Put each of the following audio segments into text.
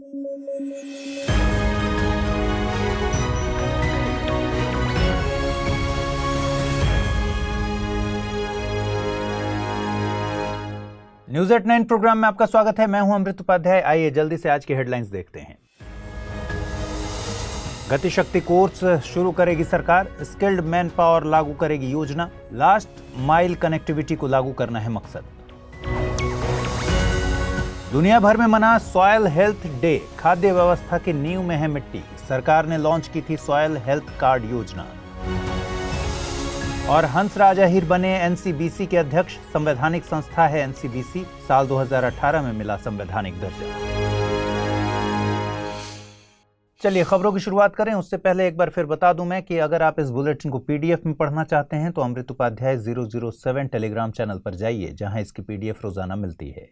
News at 9 programme में आपका स्वागत है। मैं हूं अमृत उपाध्याय। आइए जल्दी से आज की हेडलाइंस देखते हैं। गतिशक्ति कोर्स शुरू करेगी सरकार, स्किल्ड मैन पावर लागू करेगी योजना, लास्ट माइल कनेक्टिविटी को लागू करना है मकसद। दुनिया भर में मना सॉयल हेल्थ डे, खाद्य व्यवस्था की नींव में है मिट्टी, सरकार ने लॉन्च की थी सॉयल हेल्थ कार्ड योजना। और हंसराज अहीर बने एनसीबीसी के अध्यक्ष, संवैधानिक संस्था है एनसीबीसी, साल 2018 में मिला संवैधानिक दर्जा। चलिए खबरों की शुरुआत करें। उससे पहले एक बार फिर बता दूं मैं कि अगर आप इस बुलेटिन को पीडीएफ में पढ़ना चाहते हैं तो अमृत उपाध्याय 007 टेलीग्राम चैनल पर जाइए, जहां इसकी पीडीएफ रोजाना मिलती है।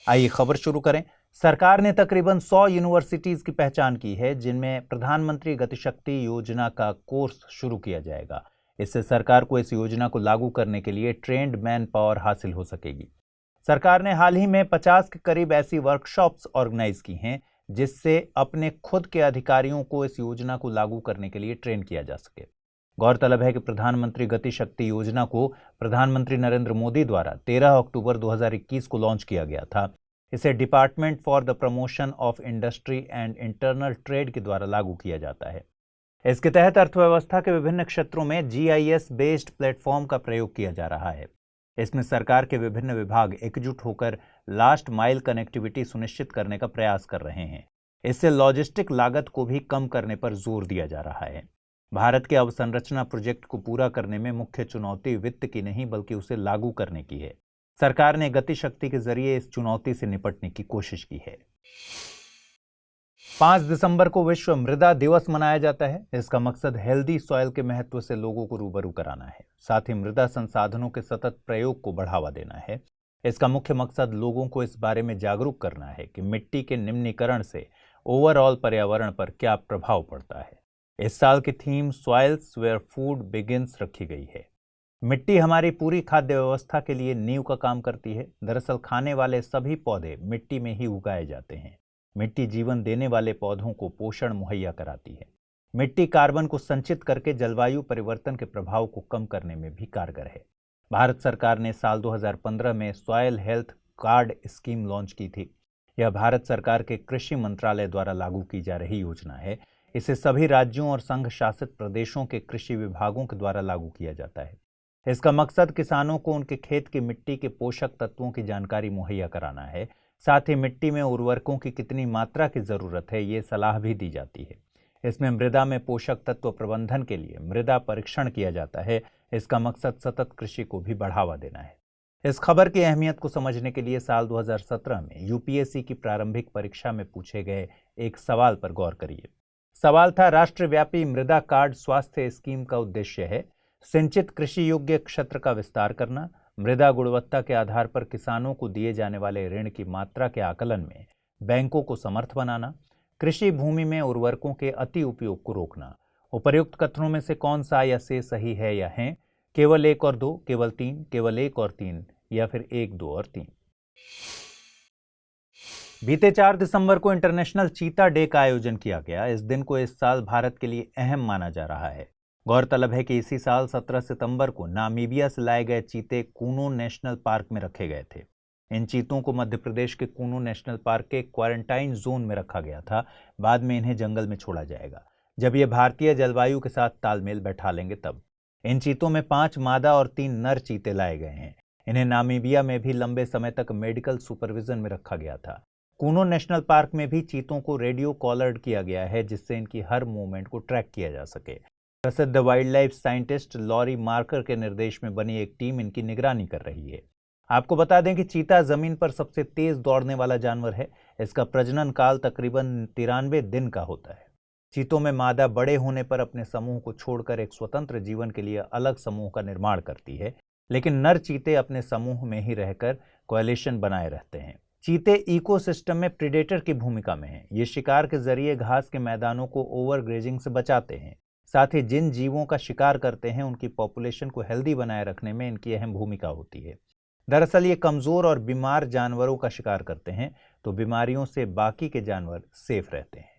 आइए खबर शुरू करें। सरकार ने तकरीबन 100 यूनिवर्सिटीज की पहचान की है जिनमें प्रधानमंत्री गतिशक्ति योजना का कोर्स शुरू किया जाएगा। इससे सरकार को इस योजना को लागू करने के लिए ट्रेंड मैन पावर हासिल हो सकेगी। सरकार ने हाल ही में 50 के करीब ऐसी वर्कशॉप्स ऑर्गेनाइज की हैं जिससे अपने खुद के अधिकारियों को इस योजना को लागू करने के लिए ट्रेन किया जा सके। गौरतलब है कि प्रधानमंत्री गतिशक्ति योजना को प्रधानमंत्री नरेंद्र मोदी द्वारा 13 अक्टूबर 2021 को लॉन्च किया गया था। इसे department for the promotion of industry and internal trade के द्वारा लागू किया जाता है। इसके तहत अर्थव्यवस्था के विभिन्न क्षेत्रों में जीआईएस बेस्ड प्लेटफॉर्म का प्रयोग किया जा रहा है। इसमें सरकार के विभिन्न विभाग एकजुट होकर लास्ट माइल कनेक्टिविटी सुनिश्चित करने का प्रयास कर रहे हैं। इससे लॉजिस्टिक लागत को भी कम करने पर जोर दिया जा रहा है। भारत के अवसंरचना प्रोजेक्ट को पूरा करने में मुख्य चुनौती वित्त की नहीं बल्कि उसे लागू करने की है। सरकार ने गतिशक्ति के जरिए इस चुनौती से निपटने की कोशिश की है। 5 दिसंबर को विश्व मृदा दिवस मनाया जाता है। इसका मकसद हेल्दी सॉइल के महत्व से लोगों को रूबरू कराना है, साथ ही मृदा संसाधनों के सतत प्रयोग को बढ़ावा देना है। इसका मुख्य मकसद लोगों को इस बारे में जागरूक करना है कि मिट्टी के निम्नीकरण से ओवरऑल पर्यावरण पर क्या प्रभाव पड़ता है। इस साल की theme soils where food begins रखी गई है। मिट्टी हमारी पूरी खाद्य व्यवस्था के लिए नींव का काम करती है। दरअसल खाने वाले सभी पौधे मिट्टी में ही उगाए जाते हैं। मिट्टी जीवन देने वाले पौधों को पोषण मुहैया कराती है। मिट्टी कार्बन को संचित करके जलवायु परिवर्तन के प्रभाव को कम करने में भी कारगर है। भारत सरकार ने साल 2015 में soil health card scheme launch की थी। यह भारत सरकार के कृषि मंत्रालय द्वारा लागू की जा रही योजना है। इसे सभी राज्यों और संघ शासित प्रदेशों के कृषि विभागों के द्वारा लागू किया जाता है। इसका मकसद किसानों को उनके खेत की मिट्टी के पोषक तत्वों की जानकारी मुहैया कराना है। साथ ही मिट्टी में उर्वरकों की कितनी मात्रा की जरूरत है ये सलाह भी दी जाती है। इसमें मृदा में पोषक तत्व प्रबंधन के लिए मृदा परीक्षण किया जाता है। इसका मकसद सतत कृषि को भी बढ़ावा देना है। इस खबर की अहमियत को समझने के लिए साल 2017 में यूपीएससी की प्रारंभिक परीक्षा में पूछे गए एक सवाल पर गौर करिए। सवाल था, राष्ट्रव्यापी मृदा कार्ड स्वास्थ्य स्कीम का उद्देश्य है सिंचित कृषि योग्य क्षेत्र का विस्तार करना, मृदा गुणवत्ता के आधार पर किसानों को दिए जाने वाले ऋण की मात्रा के आकलन में बैंकों को समर्थ बनाना, कृषि भूमि में उर्वरकों के अति उपयोग को रोकना। उपर्युक्त कथनों में से कौन सा या से सही है या हैं? केवल 1 और 2, केवल 3, केवल 1 और 3 या फिर 1, 2 और 3। बीते 4 दिसंबर को इंटरनेशनल चीता डे का आयोजन किया गया। इस दिन को इस साल भारत के लिए अहम माना जा रहा है। गौरतलब है कि इसी साल 17 सितंबर को नामीबिया से लाए गए चीते कूनो नेशनल पार्क में रखे गए थे। इन चीतों को मध्य प्रदेश के कूनो नेशनल पार्क के क्वारंटाइन जोन में रखा गया था। बाद में इन्हें जंगल में छोड़ा जाएगा। जब ये भारतीय जलवायु के साथ तालमेल बैठा लेंगे तब। इन चीतों में 5 मादा और 3 नर चीते लाए गए हैं। इन्हें नामीबिया में भी लंबे समय तक मेडिकल सुपरविजन में रखा गया था। कूनो नेशनल पार्क में भी चीतों को रेडियो कॉलर्ड किया गया है जिससे इनकी हर मूवमेंट को ट्रैक किया जा सके। प्रसिद्ध wildlife scientist Laurie Marker के निर्देश में बनी एक टीम इनकी निगरानी कर रही है। आपको बता दें कि चीता जमीन पर सबसे तेज दौड़ने वाला जानवर है। इसका प्रजनन काल तकरीबन 93 दिन का होता है। चीतों में मादा बड़े होने पर अपने समूह को छोड़कर एक स्वतंत्र जीवन के लिए अलग समूह का निर्माण करती है, लेकिन नर चीते अपने समूह में ही रहकर कोएलिशन बनाए रहते हैं। चीते इकोसिस्टम में प्रीडेटर की भूमिका में हैं। ये शिकार के जरिए घास के मैदानों को ओवरग्रेजिंग से बचाते हैं। साथ ही जिन जीवों का शिकार करते हैं उनकी पॉपुलेशन को हेल्दी बनाए रखने में इनकी अहम भूमिका होती है। दरअसल ये कमजोर और बीमार जानवरों का शिकार करते हैं। तो बीमारियों से बाकी के जानवर सेफ रहते हैं।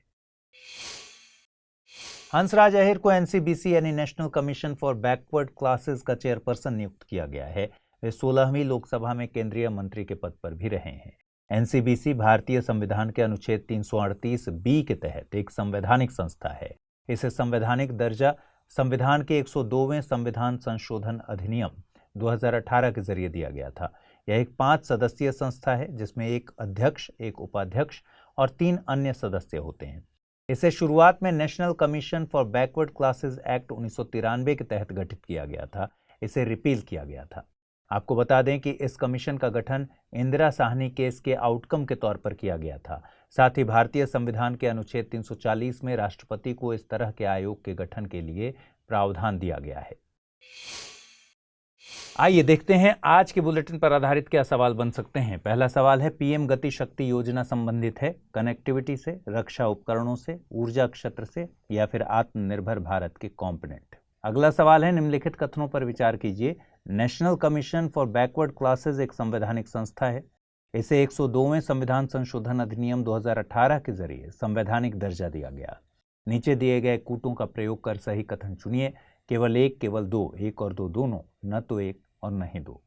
हंसराज अहिर को एनसीबीसी यानी national commission for backward classes का चेयरपर्सन नियुक्त किया गया है। वे 16वीं लोकसभा में केंद्रीय मंत्री के पद पर भी रहे हैं। एनसीबीसी भारतीय संविधान के अनुच्छेद 338 बी के तहत एक संवैधानिक संस्था है। इसे संवैधानिक दर्जा संविधान के 102वें संविधान संशोधन अधिनियम 2018 के जरिए दिया गया था। यह एक 5 सदस्यीय संस्था है जिसमें एक अध्यक्ष, एक उपाध्यक्ष और 3 अन्य सदस्य होते हैं। इसे शुरुआत में national commission for backward classes act 1993 के तहत गठित किया गया था। इसे रिपील किया गया था। आपको बता दें कि इस कमीशन का गठन इंदिरा साहनी केस के आउटकम के तौर पर किया गया था। साथ ही भारतीय संविधान के अनुच्छेद 340 में राष्ट्रपति को इस तरह के आयोग के गठन के लिए प्रावधान दिया गया है। आइए देखते हैं आज के बुलेटिन पर आधारित क्या सवाल बन सकते हैं। पहला सवाल है, पीएम गति शक्ति योजना संबंधित है कनेक्टिविटी से, रक्षा उपकरणों से, ऊर्जा क्षेत्र से या फिर आत्मनिर्भर भारत के कॉम्पोनेंट। अगला सवाल है, निम्नलिखित कथनों पर विचार कीजिए। National commission for backward classes एक संवैधानिक संस्था है। इसे 102वें संविधान संशोधन अधिनियम 2018 के जरिए संवैधानिक दर्जा दिया गया। नीचे दिए गए कूटों का प्रयोग कर सही कथन चुनिए। केवल एक, केवल दो, एक और दो दोनों, न तो एक और न ही दो।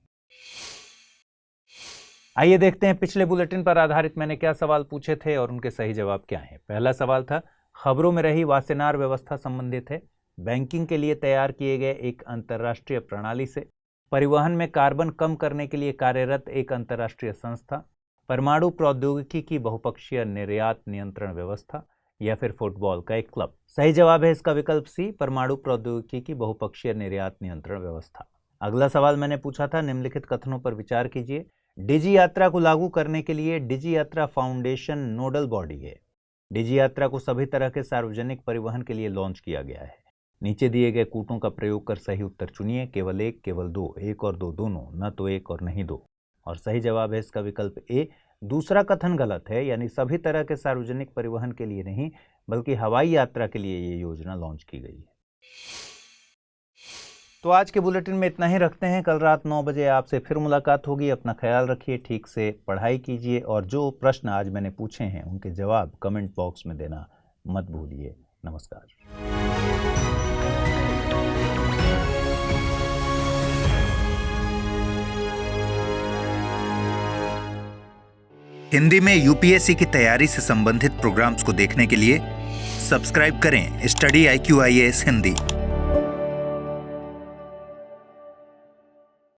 आइए देखते हैं पिछले बुलेटिन पर आधारित मैंने क्या सवाल पूछे थे और उनके सही जवाब क्या हैं। पहला सवाल था, खबरों में रही वासेनार व्यवस्था संबंधित है बैंकिंग के लिए तैयार किए गए एक अंतर्राष्ट्रीय प्रणाली से, परिवहन में कार्बन कम करने के लिए कार्यरत एक अंतर्राष्ट्रीय संस्था, परमाणु प्रौद्योगिकी की बहुपक्षीय निर्यात नियंत्रण व्यवस्था या फिर फुटबॉल का एक क्लब। सही जवाब है इसका विकल्प सी, परमाणु प्रौद्योगिकी की बहुपक्षीय निर्यात नियंत्रण व्यवस्था। अगला सवाल मैंने पूछा था, निम्नलिखित कथनों पर विचार कीजिए। डिजी यात्रा को लागू करने के लिए डिजी यात्रा फाउंडेशन नोडल बॉडी है। डिजी यात्रा को सभी तरह के सार्वजनिक परिवहन के लिए लॉन्च किया गया है। नीचे दिए गए कूटों का प्रयोग कर सही उत्तर चुनिए। केवल एक, केवल दो, एक और दो दोनों, न तो एक और नहीं दो। और सही जवाब है इसका विकल्प ए। दूसरा कथन गलत है, यानी सभी तरह के सार्वजनिक परिवहन के लिए नहीं बल्कि हवाई यात्रा के लिए ये योजना लॉन्च की गई है। तो आज के बुलेटिन में इतना ही रखते हैं। कल रात 9 बजे आपसे फिर मुलाकात होगी। अपना ख्याल रखिए, ठीक से पढ़ाई कीजिए और जो प्रश्न आज मैंने पूछे हैं उनके जवाब कमेंट बॉक्स में देना मत भूलिए। नमस्कार। हिंदी में यूपीएससी की तैयारी से संबंधित प्रोग्राम्स को देखने के लिए सब्सक्राइब करें स्टडी IQ IAS हिंदी।